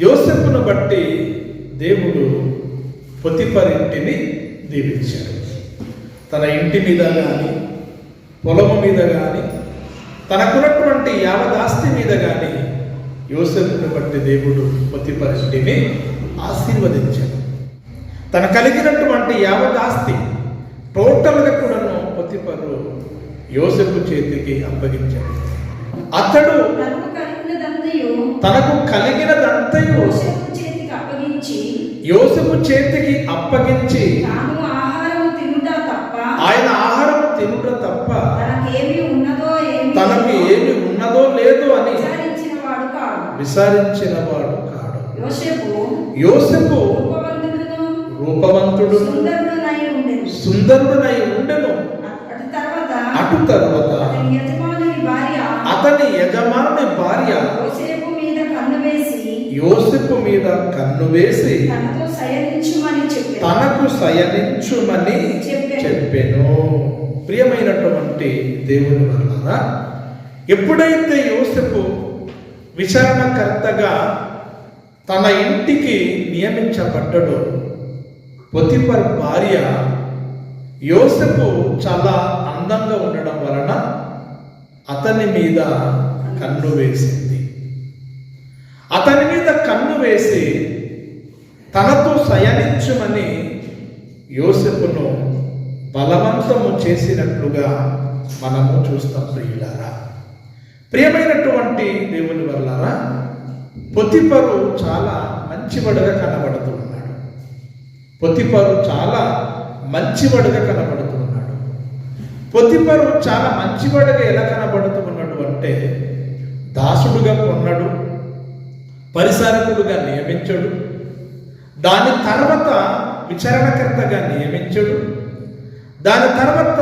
యోసేపును బట్టి దేవుడు పొతిఫర్ ఇంటిని దీవించాడు. తన ఇంటి మీద కానీ, పొలము మీద కానీ, తనకున్నటువంటి యావదాస్తి మీద కానీ యోసేపును బట్టి దేవుడు పొతిఫర్ ఇంటిని ఆశీర్వదించాడు. తన కలిగినటువంటి యావదాస్తి టోటల్గా కూడాను పొతిఫరు యోసేపు చేతికి అప్పగించాడు. అతడు తనకు కలిగినదంతయు యోసేపు చేతికి అప్పగించి ఆయన ఆహారం తినుట తప్ప తనకు ఏమి ఉన్నదో లేదో అని విచారించిన వాడు కాడు. యోసేపు రూపవంతుడు సుందరుడునై ఉండెను. అటు తర్వాత అతని యజమానుని భార్య యోసేపు మీద కన్ను వేసి తనకు శయనించుమని చెప్పెను. ప్రియమైనటువంటి దేవుని వల్ల ఎప్పుడైతే యోసేపు విచారణకర్తగా తన ఇంటికి నియమించబడ్డాడో, పొతిఫర్ భార్య యోసేపు చాలా అందంగా ఉండడం వలన అతని మీద కన్ను వేసింది. అతని మీద కన్ను వేసి తనతో శయనించుమని యోసేపును బలవంతము చేసినట్లుగా మనము చూస్తాం. ప్రియులారా, ప్రియమైనటువంటి దేవుని వల్లారా, పొతిఫరు చాలా మంచివాడుగా కనబడుతున్నాడు. పొతిఫరు చాలా మంచివాడుగా కనబడుతున్నాడు. పొతిఫరు చాలా మంచివాడుగా ఎలా కనబడుతున్నాడు అంటే, దాసుడుగా కొన్నాడు, పరిచారకుడుగా నియమించడు, దాని తర్వాత విచారణకర్తగా నియమించడు, దాని తర్వాత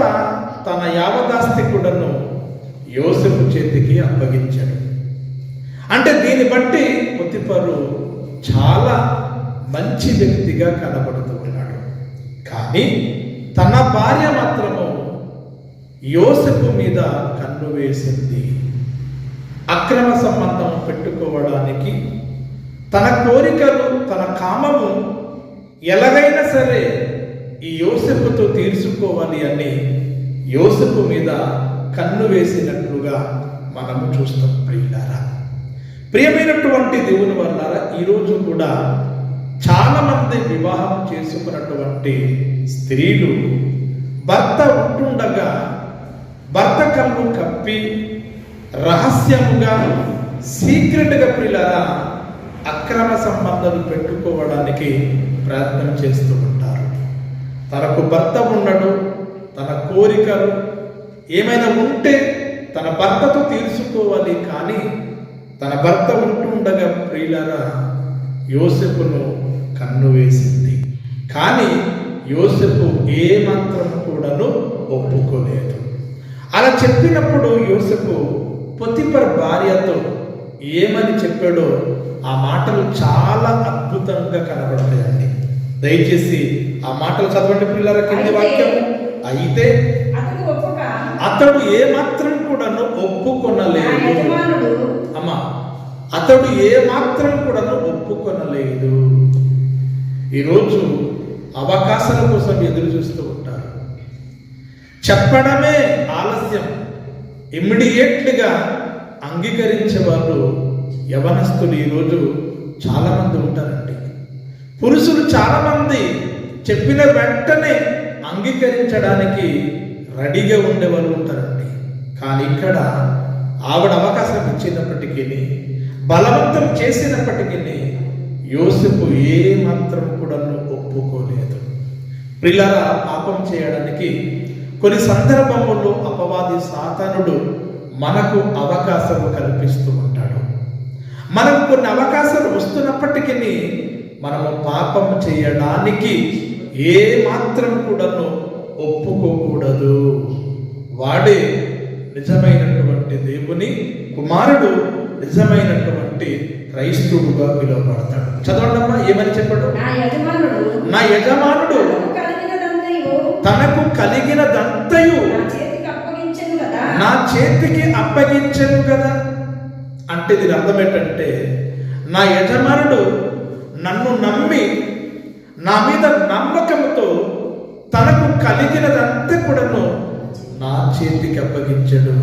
తన యావదాస్తి కూడాను యోసేపు చేతికి అప్పగించాడు. అంటే దీన్ని బట్టి పొతిఫరు చాలా మంచి వ్యక్తిగా కనబడుతున్నాడు. కానీ తన భార్య మాత్రము యోసేపు మీద కన్ను వేసింది. అక్రమ సంబంధం పెట్టుకోవడానికి, తన కోరికలు, తన కామము ఎలాగైనా సరే ఈ యోసేపుతో తీర్చుకోవాలి అని యోసేపు మీద కన్ను వేసినట్లుగా మనము చూస్తాం. ప్రియులారా, ప్రియమైనటువంటి దేవుని వల్లారా, ఈరోజు కూడా చాలా మంది వివాహం చేసుకున్నటువంటి స్త్రీలు భర్త ఉంటుండగా భర్త కన్ను కప్పి రహస్యముగా సీక్రెట్గా ప్రియులారా అక్రమ సంబంధాలు పెట్టుకోవడానికి ప్రయత్నం చేస్తూ ఉంటారు. తనకు భర్త ఉండడు, తన కోరికలు ఏమైనా ఉంటే తన భర్తతో తీర్చుకోవాలి. కానీ తన భర్త ఉంటుండగా ప్రియులారా యోసేపును కన్ను వేసింది. కానీ యోసేపు ఏ మాత్రం కూడాను ఒప్పుకోలేదు. అలా చెప్పినప్పుడు యోసేపు పొతిఫర్ భార్యతో ఏమని చెప్పాడో ఆ మాటలు చాలా అద్భుతంగా కనబడతాయండి. దయచేసి ఆ మాటలు చదవండి పిల్లల. కింది వాక్యం, అయితే అతడు ఏ మాత్రం కూడాను ఒప్పుకొనలేదు. అమ్మా, అతడు ఏ మాత్రం కూడాను ఒప్పుకొనలేదు. ఈరోజు అవకాశాల కోసం ఎదురు చూస్తూ ఉంటారు. చెప్పడమే ఆలస్యం, ఇమ్మీడియట్లీగా అంగీకరించే వాళ్ళు యవనస్తులు ఈరోజు చాలామంది ఉంటారండి. పురుషులు చాలామంది చెప్పిన వెంటనే అంగీకరించడానికి రెడీగా ఉండే వాళ్ళు ఉంటారండి. కానీ ఇక్కడ ఆవిడ అవకాశం ఇచ్చినప్పటికీ, బలవంతం చేసినప్పటికీ యోసేపు ఏ మాత్రం కూడా ఒప్పుకోలేదు. ప్రియులారా, పాపం చేయడానికి కొన్ని సందర్భముల్లో అపవాది సాతానుడు మనకు అవకాశాలు కల్పిస్తూ ఉంటాడు. మనకు కొన్ని అవకాశాలు వస్తున్నప్పటికీ మనము పాపం చేయడానికి ఏ మాత్రం కూడా ఒప్పుకోకూడదు. వాడే నిజమైనటువంటి దేవుని కుమారుడు, నిజమైనటువంటి క్రైస్తవుడుగా పిలువబడతాడు. చదవండమ్మా, ఏమని చెప్పాడు? నా యజమానుడు తనకు కలిగినదంతయు నా చేతికి అప్పగించను కదా. అంటే దీని అర్థం ఏంటంటే, నా యజమానుడు నన్ను నమ్మి నా మీద నమ్మకంతో తనకు కలిగినదంతా కూడాను నా చేతికి అప్పగించాడు.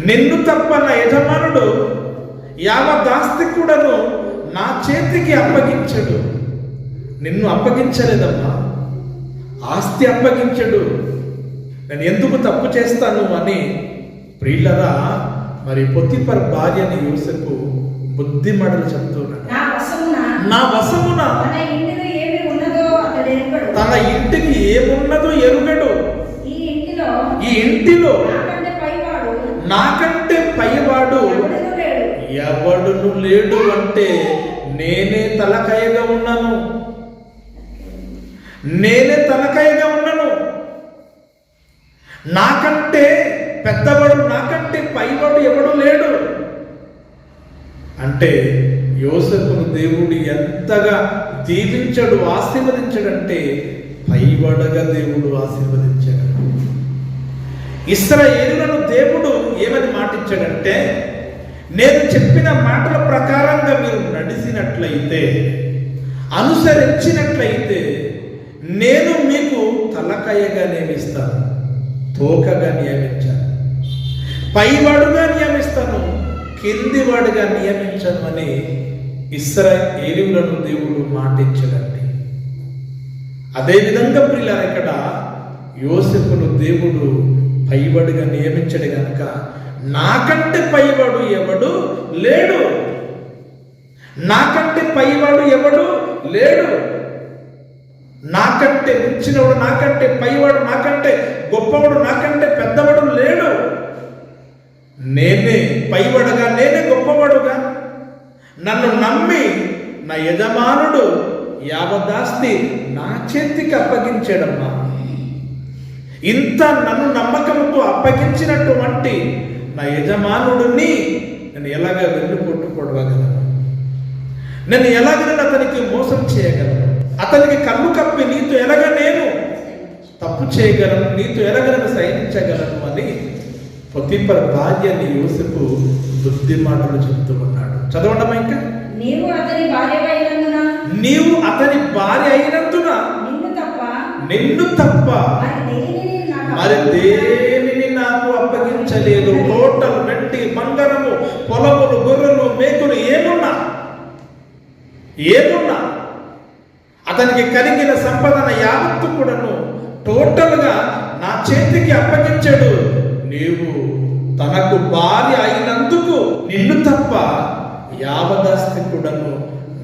నిన్ను తప్ప నా యజమానుడు యావదాస్తి కూడాను నా చేతికి అప్పగించడు. నిన్ను అప్పగించలేదమ్మా, ఆస్తి అప్పగించడు. నేను ఎందుకు తప్పు చేస్తాను అని ప్రియులరా మరి పొతిఫర్ భార్యని యోసేపు బుద్ధిమడలు చెప్తున్నాడు. నా వశమున తన ఇంటికి ఏమున్నదో ఎరుగడు. ఈ ఇంటిలో నాకంటే పైవాడు ఎవడును లేడు. అంటే నేనే తలకాయగా ఉన్నాను. నాకంటే పెద్దవాడు, నాకంటే పైవాడు ఎవడు లేడు. అంటే యోసేపును దేవుడు ఎంతగా దీవించాడు, ఆశీర్వదించాడంటే పైవాడగా దేవుడు ఆశీర్వదించాడు. ఇశ్రాయేలులను దేవుడు ఏమని మాటిచ్చాడంటే, నేను చెప్పిన మాటల ప్రకారంగా మీరు నడిచినట్లయితే, అనుసరించినట్లయితే నేను మీకు తలకాయగా నియమిస్తాను, తోకగా నియమించాను, పైవాడుగా నియమిస్తాను, కిందివాడుగా నియమించను అని ఇశ్రాయేలులను దేవుడు మాటించాడండి. అదేవిధంగా ప్రియులారా ఇక్కడ యోసేపును దేవుడు పైవాడుగా నియమించడు గనక నాకంటే పైవాడు ఎవడు లేడు. నాకంటే మించినవాడు, నాకంటే పైవాడు, నాకంటే గొప్పవాడు, నాకంటే పెద్దవాడు లేడు. నేనే పైవాడుగా, నేనే గొప్పవాడుగా. నన్ను నమ్మి నా యజమానుడు యావదాస్తి నా చేతికి అప్పగించాడమ్మా. ఇంత నన్ను నమ్మకంతో అప్పగించినటువంటి నా యజమానుడిని నేను ఎలాగ వెన్నుపోటు పొడవగలను? నేను ఎలాగైనా అతనికి మోసం చేయగలను? అతనికి కళ్ళు కప్పి నీతో ఎలాగ నేను తప్పు చేయగలను, నీతో ఎలాగైనా సహించగలను అని పొతిఫర్ భార్యని యోసేపు బుద్ధి మాటలు చెప్తూ ఉన్నాడు. చదవడమా ఇంకా? నీవు అతని భార్య అయినందున నిన్ను తప్ప మరి దేనిని నాకు అప్పగించలేదు. టోటల్ వెండి బంగారము, పొలములు, గొర్రెలు, మేకులు ఏమున్నా అతనికి కలిగిన సంపదన యావత్తు కూడాను టోటల్గా నా చేతికి అప్పగించాడు. నీవు తనకు భార్య అయినందుకు నిన్ను తప్ప యావదాస్తి కూడాను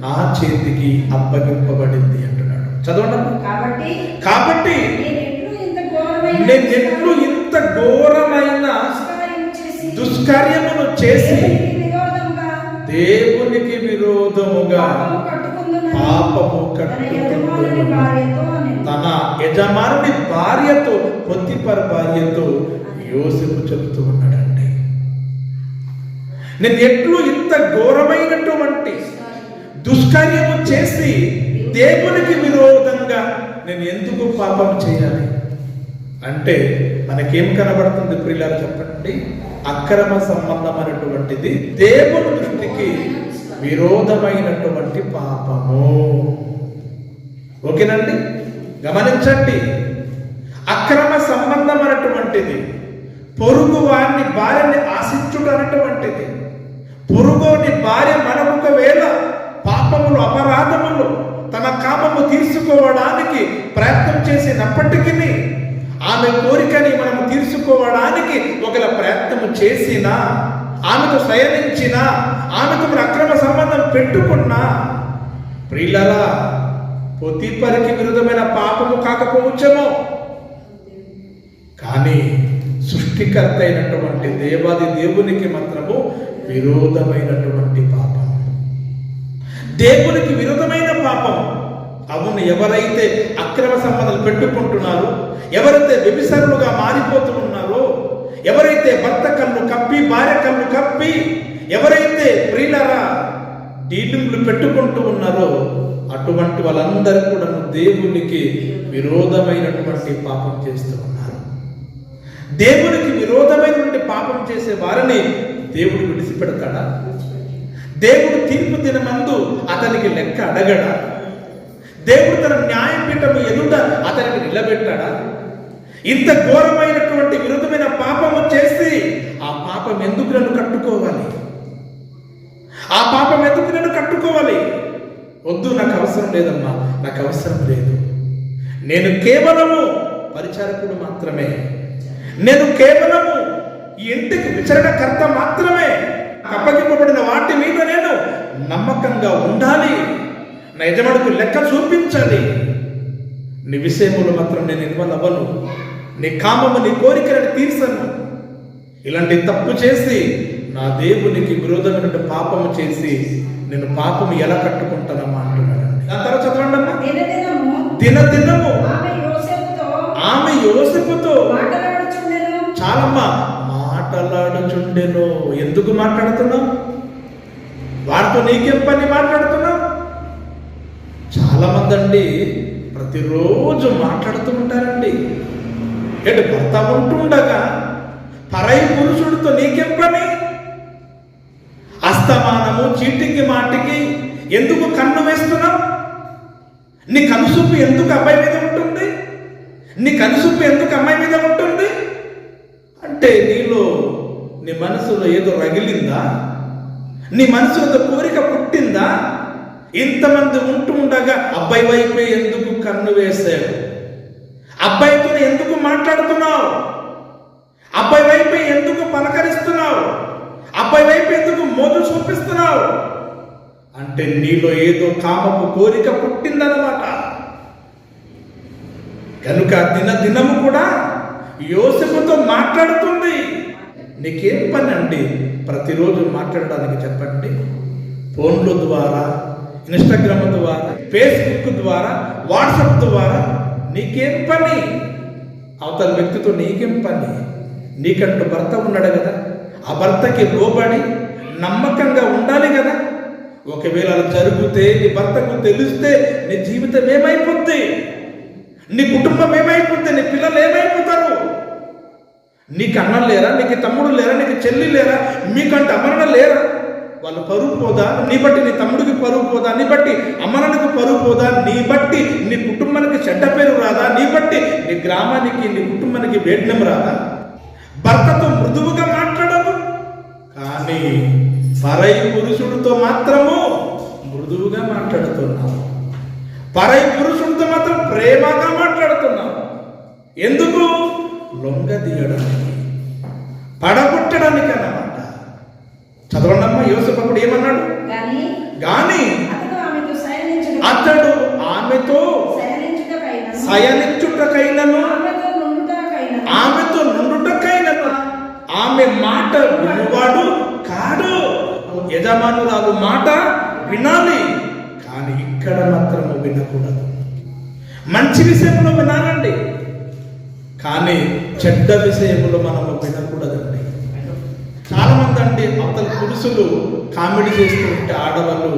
నా చేతికి అప్పగింపబడింది అంటున్నాడు. చదవండి. కాబట్టి నేనెట్లు ఇంత ఘోరమైన దుష్కార్యమును చేసి దేవునికి విరోధముగా పాపము కట్టుకుంటున్నాను. తన యజమానుని భార్యతో, పొతిఫర్ భార్యతో యోసేపు చెబుతూ ఉన్నాడండి. నేను ఎట్లు ఇంత ఘోరమైనటువంటి దుష్కార్యము చేసి దేవునికి విరోధంగా నేను ఎందుకు పాపం చేయాలి అంటే మనకేం కనబడుతుంది ప్రియులారా చెప్పండి? అక్రమ సంబంధమైనటువంటిది దేవుని దృష్టికి విరోధమైనటువంటి పాపము. ఓకేనండి, గమనించండి. అక్రమ సంబంధమైనటువంటిది పొరుగు వారిని భార్యని ఆశించుట అనేటువంటిది. పొరుగుని భార్య మనకొకవేళ పాపములు, అపరాధములు, తన కామము తీర్చుకోవడానికి ప్రయత్నం చేసినప్పటికీ, ఆమె కోరికని మనము తీర్చుకోవడానికి ఒకవేళ ప్రయత్నం చేసినా, ఆమెతో శయనించినా, ఆమెతో అక్రమ సంబంధం పెట్టుకున్నా, ప్రియులారా పొతిఫర్కి విరుద్ధమైన పాపము కాకపోవచ్చేమో, కానీ సృష్టికర్త అయినటువంటి దేవాది దేవునికి మాత్రము విరోధమైనటువంటి పాపం, దేవునికి విరోధమైన పాపం. అవును, ఎవరైతే అక్రమ సంబంధాలు పెట్టుకుంటున్నారో, ఎవరైతే వ్యభిచారులుగా మారిపోతూ ఉన్నారో, ఎవరైతే భర్త కళ్ళు కప్పి, భార్య కళ్ళు కప్పి, ఎవరైతే ప్రియులారా డీలింగ్లు పెట్టుకుంటూ ఉన్నారో, అటువంటి వాళ్ళందరూ కూడా దేవునికి విరోధమైనటువంటి పాపం చేస్తూ ఉన్నారు. దేవునికి విరోధమైనటువంటి పాపం చేసే వారిని దేవుడు విడిచిపెడతాడా? దేవుడు తీర్పు దినమందు అతనికి లెక్క అడగడా? దేవుడు తన న్యాయపీఠము ఎదుట అతనికి నిలబెట్టాడా? ఇంత ఘోరమైనటువంటి విరుద్ధమైన పాపము చేసి ఆ పాపం ఎందుకు నన్ను కట్టుకోవాలి? ఆ పాపం ఎందుకు నన్ను కట్టుకోవాలి? వద్దు, నాకు అవసరం లేదమ్మా, నాకు అవసరం లేదు. నేను కేవలము పరిచారకుడు మాత్రమే, నేను కేవలము ఈ ఇంటికి విచరణకర్త మాత్రమే. అప్పగింపబడిన వాటి మీద నేను నమ్మకంగా ఉండాలి, నా యజమానులకు లెక్క చూపించాలి. నీ విషయములు మాత్రం నేను ఇన్వాల్వ్ అవ్వను, నీ కామము నీ కోరికలను తీర్చను. ఇలాంటి తప్పు చేసి నా దేవునికి విరోధమైన పాపము చేసి నేను పాపము ఎలా కట్టుకుంటానమ్మా అంటున్నాడు. దాని తర్వాత చదవండి అమ్మా. దినదినము ఆమె యోసేపుతో చాలమ్మా మాట్లాడుచుండెను. ఎందుకు మాట్లాడుతున్నావు? వారితో నీకేం పని మాట్లాడుతున్నావు? చాలా మంది అండి ప్రతిరోజు మాట్లాడుతూ ఉంటారండి. ఏంటి, భర్త ఉంటుండగా పరాయి పురుషుడితో నీకేం పని? అస్తమానము చీటికి మాటికి ఎందుకు కన్ను వేస్తున్నావు? నీ కనుసూపు ఎందుకు అబ్బాయి మీద ఉంటుంది? నీ కనుసూపు ఎందుకు అమ్మాయి మీద ఉంటుంది? అంటే నీలో, నీ మనసులో ఏదో రగిలిందా? నీ మనసులో కోరిక పుట్టిందా? ఇంతమంది ఉంటూ ఉండగా అబ్బాయి వైపే ఎందుకు కన్ను వేసావు? అబ్బాయితో ఎందుకు మాట్లాడుతున్నావు? అబ్బాయి వైపే ఎందుకు పలకరిస్తున్నావు? అబ్బాయి వైపు ఎందుకు మోజు చూపిస్తున్నావు? అంటే నీలో ఏదో కామపు కోరిక పుట్టిందన్నమాట. కనుక దినదినము కూడా యోసేపుతో మాట్లాడుతుంది. నీకేం పని అండి ప్రతిరోజు మాట్లాడడానికి చెప్పండి? ఫోన్ల ద్వారా, ఇన్స్టాగ్రామ్ ద్వారా, ఫేస్బుక్ ద్వారా, వాట్సాప్ ద్వారా నీకేం పని? అవతల వ్యక్తితో నీకేం పని? నీకంటూ భర్త ఉన్నాడు కదా, ఆ భర్తకి లోబడి నమ్మకంగా ఉండాలి కదా. ఒకవేళ అలా జరిగితే, నీ భర్తకు తెలిస్తే నీ జీవితం ఏమైపోద్ది? నీ కుటుంబం ఏమైపోద్ది? నీ పిల్లలు ఏమైపోతారు? నీకు అన్నం లేరా? నీకు తమ్ముడు లేరా? నీకు చెల్లి లేరా? మీకంటే అమరణ లేరా? వాళ్ళు పరువు పోదా? నీ బట్టి నీ తమ్ముడికి పరువు పోదా? నీ బట్టి అమరణకు పరువు పోదా? నీ బట్టి నీ కుటుంబానికి చెడ్డ పేరు రాదా? నీ బట్టి నీ గ్రామానికి, నీ కుటుంబానికి వేడ్నం రాదా? భర్తతో మృదువుగా మాట్లాడదు, కానీ పరాయి పురుషుడితో మాత్రము మృదువుగా మాట్లాడుతున్నావు. పరాయి పురుషుడితో మాత్రం ప్రేమగా మాట్లాడుతున్నావు. ఎందుకు? లొంగదీయడానికి, పడగొట్టడానికి అన్నమాట. చదవండమ్మా. యోసేపు అప్పుడు ఏమన్నాడు? గాని అతడు ఆమెతో శయనించుటకైనను ఆమెతో నుండుటకైనను ఆమె మాట వినువాడు కాడు. యజమానురాలు మాట వినాలి, కానీ ఇక్కడ మాత్రము వినకూడదు. మంచి విషయంలో వినాలండి, కానీ చెడ్డ విషయంలో మనము వినకూడదండి. చాలా మంది అండి అవతల పురుషులు కామెడీ చేస్తుంటే ఆడవాళ్ళు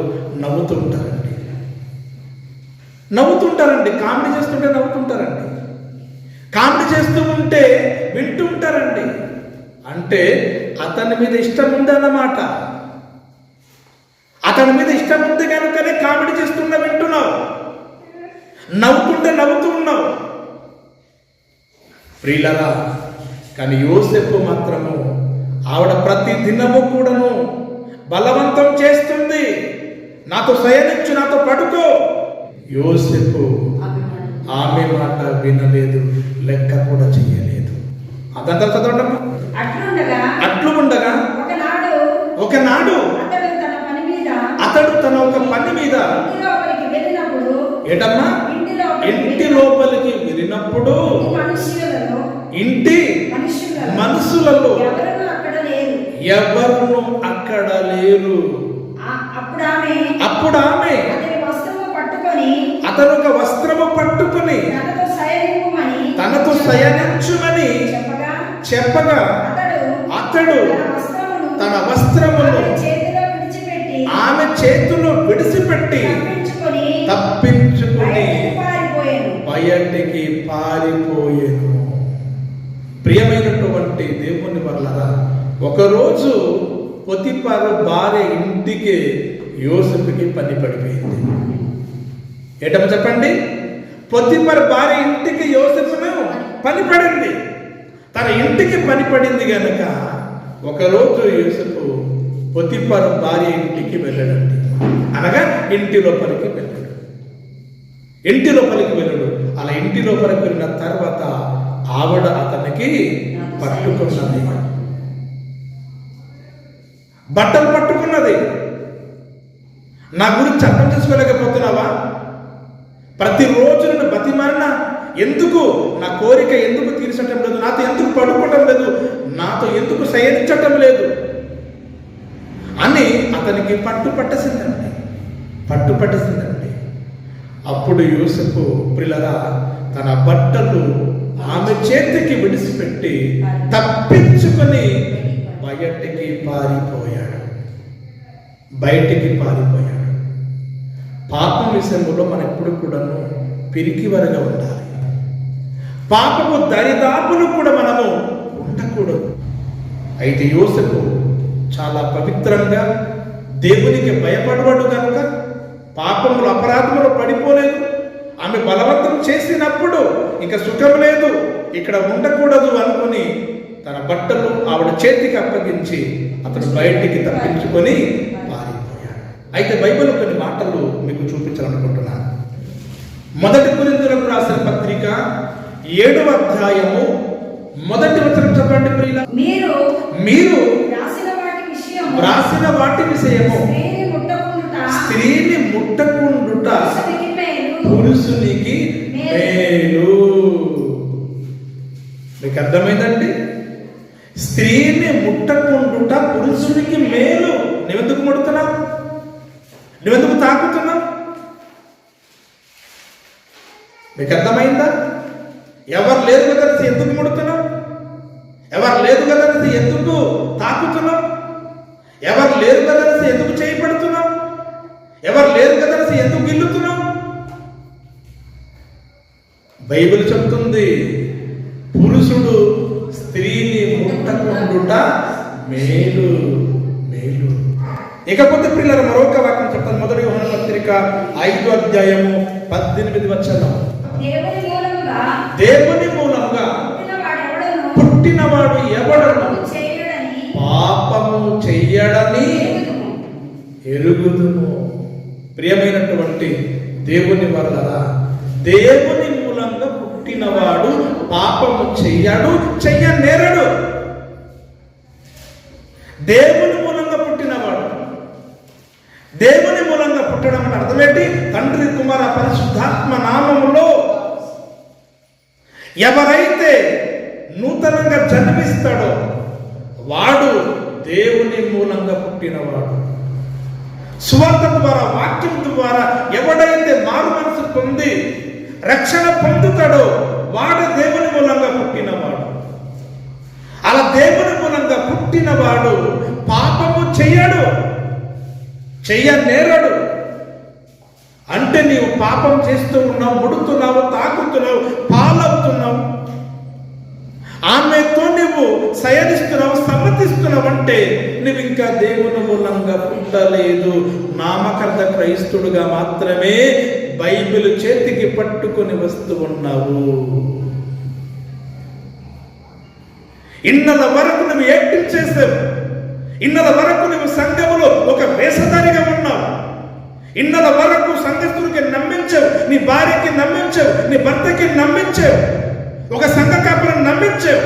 నవ్వుతుంటారండి. కామెడీ చేస్తుంటే నవ్వుతుంటారండి. కామెడీ చేస్తూ ఉంటే వింటూ ఉంటారండి. అంటే అతని మీద ఇష్టం ఉందన్నమాట. అతని మీద ఇష్టం ఉంది కనుకనే కామెడీ చేస్తున్నా వింటున్నావు, నవ్వుతుంటే నవ్వుతూ ఉన్నావు. ప్రియులరా, కానీ యోసేపు మాత్రము ఆవిడ ప్రతి దినము కూడాను బలవంతం చేస్తుంది. నాతో శయనించు, నాతో పడుకో. యోసేపు ఆమె మాట వినలేదు, లెక్క కూడా చెయ్యలేదు. అదంతా చదవడమ్మా. అట్లు ఉండగా ఒకనాడు అతడు తన ఒక పని మీద ఏటమ్మా ఇంటి లోపలికి వెళ్ళినప్పుడు ఇంటి మనుషులలో ఎవరును అక్కడ లేరు. అప్పుడు ఆమె అతను ఒక వస్త్రము పట్టుకొని తనతో శయనించుమని చెప్పగా అతడు తన వస్త్రమును ఆమె చేతులు విడిచిపెట్టి తప్పించుకుని బయటికి పారిపోయాను. ప్రియమైనటువంటి దేవుని వల్ల ఒకరోజు పొతిఫరు భార్య ఇంటికి యోసేపుకి పని పడిపోయింది. ఏటమ్మా చెప్పండి? పొతిఫరు భార్య ఇంటికి యోసేపును పని పడింది. తన ఇంటికి పని పడింది గనుక ఒకరోజు యోసేపు పొతిఫరు భార్య ఇంటికి వెళ్ళడండి. అనగా ఇంటి లోపలికి వెళ్ళాడు. ఇంటి లోపలికి వెళ్ళాడు. అలా ఇంటి లోపలికి వెళ్ళిన తర్వాత ఆవిడ అతనికి పట్టుకున్నది, బట్టలు పట్టుకున్నది. నా గురించి అర్థం చేసుకోలేకపోతున్నావా? ప్రతిరోజు నన్ను బతిమాలిన ఎందుకు, నా కోరిక ఎందుకు తీర్చటం లేదు, నాతో ఎందుకు పడుకోవటం లేదు, నాతో ఎందుకు శయనించటం లేదు అని అతనికి పట్టుపట్టేసిందండి. అప్పుడు యోసేపు ప్రియులారా తన బట్టలు ఆమె చేతికి విడిచిపెట్టి తప్పించుకొని బయటికి పారిపోయాడు. పాపం విషయంలో మనం ఎప్పుడు కూడాను పిరికివరగా ఉండాలి. పాపము దరిదాపులు కూడా మనము ఉండకూడదు. అయితే యోసేపు చాలా పవిత్రంగా దేవునికి భయపడవాడు కనుక పాపములు అపరాధములు పడిపోలేదు. ఆమె బలవంతం చేసినప్పుడు ఇక సుఖం లేదు, ఇక్కడ ఉండకూడదు అనుకుని తన బట్టలు ఆవిడ చేతికి అప్పగించి అతను బయటికి తప్పించుకొని పారిపోయాడు. అయితే బైబిల్ కొన్ని మాటలు మీకు చూపించాలనుకుంటున్నాను. 1 కొరింథీయులకు రాసిన పత్రిక 7వ అధ్యాయము 1వ వచనం చదవండి ప్రియులారా. మీరు రాసిన వాటి విషయము స్త్రీని ముట్టకుండుట పురుషునికి మేలు. మీకు అర్థమైందండి? స్త్రీని ముట్టకుండుట పురుషునికి మేలు. నువ్వెందుకు ముడుతున్నావు? నువ్వెందుకు తాకుతున్నావు? మీకు అర్థమైందా? ఎవరు లేరు కదా ఎందుకు ముడుతున్నావు? ఎవరు లేరు కదా ఎందుకు తాకుతున్నావు? ఎవరు లేరు కదా ఎందుకు చేయబడుతున్నావు? ఎవరు లేరు కదా ఎందుకు గిల్లుతున్నావు? బైబిల్ చెప్తుంది పురుషుడు స్త్రీని ముట్టకుండుట మేలు. ఇకపోతే ప్రియులారా మరొక వాక్యం చెప్తాను. 1 యోహాను పత్రిక 5వ అధ్యాయము 18వ వచనం. దేవుని మూలముగా పుట్టినవాడు ఎవడను పాపము చెయ్యడని ఎరుగుదుము. ప్రియమైనటువంటి దేవుని వలన దేవుని మూలంగా పుట్టినవాడు పాపము చెయ్యనేరడు. దేవుని మూలంగా పుట్టినవాడు, దేవుని మూలంగా పుట్టడం అని అర్థమేంటి? తండ్రి కుమార పరిశుద్ధాత్మ నామములో ఎవరైతే నూతనంగా జన్మిస్తాడో వాడు దేవుని మూలంగా పుట్టినవాడు. సువార్త ద్వారా, వాక్యం ద్వారా ఎవడైతే మారు మనసు పొంది రక్షణ పొందుతాడో వాడు దేవుని మూలంగా పుట్టినవాడు. అలా దేవుని మూలంగా పుట్టినవాడు పాపము చెయ్యనేరడు. అంటే నీవు పాపం చేస్తూ ఉన్నావు, ముడుతున్నావు, తాకుతున్నావు, పాలవుతున్నావు, ఆమెతో నువ్వు శయనిస్తున్నావు, సమ్మతిస్తున్నావు అంటే నువ్వు ఇంకా దేవుని మూలంగా పుట్టలేదు. నామకర్త క్రైస్తుడుగా మాత్రమే బైబిల్ చేతికి పట్టుకొని వస్తూ ఉన్నావు. ఇన్నల వరకు నువ్వు యాక్టింగ్ చేసావు. ఇన్నల వరకు నువ్వు సంఘములో ఒక వేషధారిగా ఉన్నావు. ఇన్నల వరకు సంఘస్థుడికి నమ్మించావు, నీ భార్యకి నమ్మించావు, నీ భర్తకి నమ్మించావు, ఒక సంఘ కాపులను నమ్మించావు.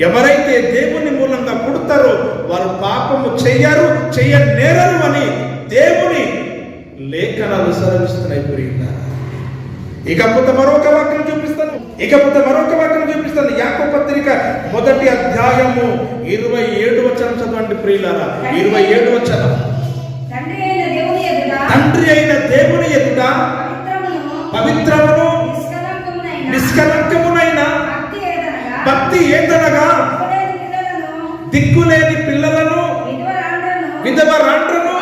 ఎవరైతే దేవుని మూలంగా పుడతారో వారు పాపము చెయ్యనేరరు అని దేవుని లేఖనాలు సెలవిస్తున్నాయి. ప్రియులారా, ఇకపోతే మరొక వాక్యం చూపిస్తాను. యాకోబు పత్రిక 1వ అధ్యాయము 27వ వచనం చదవండి ప్రియులారా. 27వ వచనం. తండ్రి అయిన దేవుని ఎదుట పవిత్రమును నిష్కలంకమునైన భక్తి ఏదనగా దిక్కులేని పిల్లలను, విధవరాండ్రను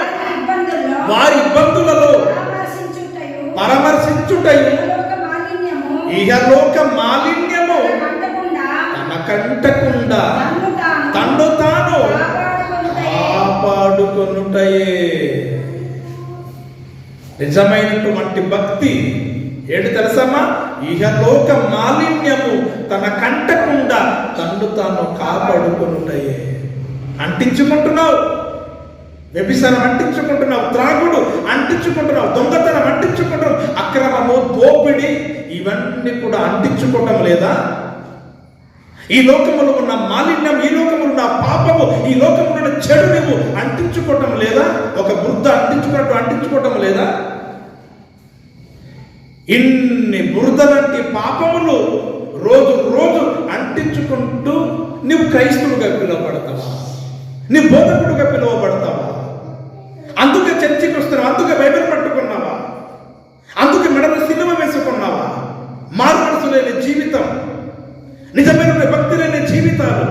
వారి ఇబ్బందులలో పరామర్శించుటయు ఇహలోక మాలిన్యము తనకంటకుండా తన్ను తాను కాపాడుకొనుటయే. నిజమైనటువంటి భక్తి ఏంటి తెలుసమ్మా? ఇహలోక మాలిన్యము తన కంటకుండా తన్ను తాను కాపాడుకొనుటయే. అంటించుకుంటున్నావు, వ్యభిచారం అంటించుకుంటున్నావు, త్రాగుడు అంటించుకుంటున్నావు, దొంగతనం అంటించుకుంటున్నావు, అక్రమము, దోపిడి ఇవన్నీ కూడా అంటించుకోవటం లేదా? ఈ లోకములో ఉన్న మాలిన్యం, ఈ లోకములో ఉన్న పాపము, ఈ లోకములో ఉన్న చెడు నువ్వు అంటించుకోవటం లేదా? ఒక బురద అంటించుకోవటం లేదా? ఇన్ని బురద వంటి పాపములు రోజు రోజు అంటించుకుంటూ నువ్వు క్రైస్తవుడిగా పిలువబడతావా? నీ బోధకుడుగా పిలువబడతావా? అందుకే చర్చికి వస్తున్నావా? అందుకే బైబిల్ పట్టుకున్నావా? అందుకే మెడలో సిలువ వేసుకున్నావా? మారు మనసు లేని జీవితం, నిజమైన భక్తి లేని జీవితాలు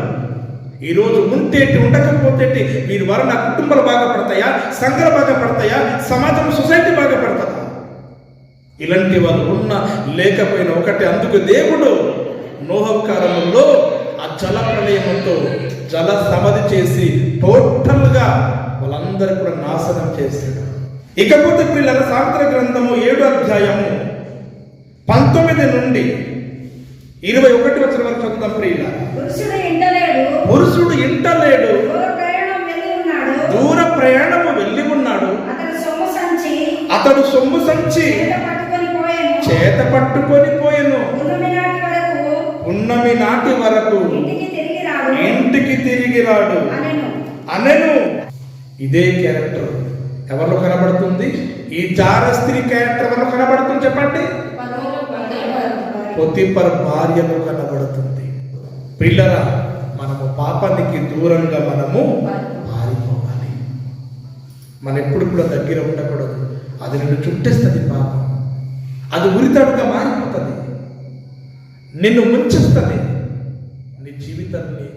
ఈరోజు ఉంటేటి ఉండకపోతేటి వీరి వలన కుటుంబాలు బాగుపడతాయా? సంఘాలు బాగుపడతాయా? సమాజం, సొసైటీ బాగుపడతాయా? ఇలాంటి వాళ్ళు ఉన్న లేకపోయినా ఒకటి. అందుకు దేవుడు నోహు కాలంలో ఆ జల ప్రళయంతో జల సమాధి చేసి టోటల్గా వాళ్ళందరూ కూడా నాశనం చేశాడు. ఇకపోతే పిల్లల సామెతల గ్రంథము 7వ అధ్యాయము 19 నుండి 21 వచనం వరకు చదువుతాం ప్రియుల. పురుషుడు ఇంటలేడు, దూర ప్రయాణము వెళ్ళి ఉన్నాడు, అతడు సొమ్ము సంచి చేత పట్టుకొని పోయెను, ఉన్నమి నాటి వరకు ఇంటికి తిరిగి రాడు అనెను. ఇదే క్యారెక్టర్ ఎవరిలో కనబడుతుంది? ఈ జార స్త్రీ క్యారెక్టర్ ఎవరిలో కనబడుతుంది చెప్పండి? పొతిఫర్ భార్యలో కనబడుతుంది. పిల్లరా, మనము పాపానికి దూరంగా మనము పారిపోవాలి. మనం ఎప్పుడు కూడా దగ్గర ఉండకూడదు. అది నిన్ను చుట్టేస్తుంది పాపం, అది ఉరితాడుగా మారిపోతుంది, నిన్ను ముంచేస్తుంది, నీ జీవితాన్ని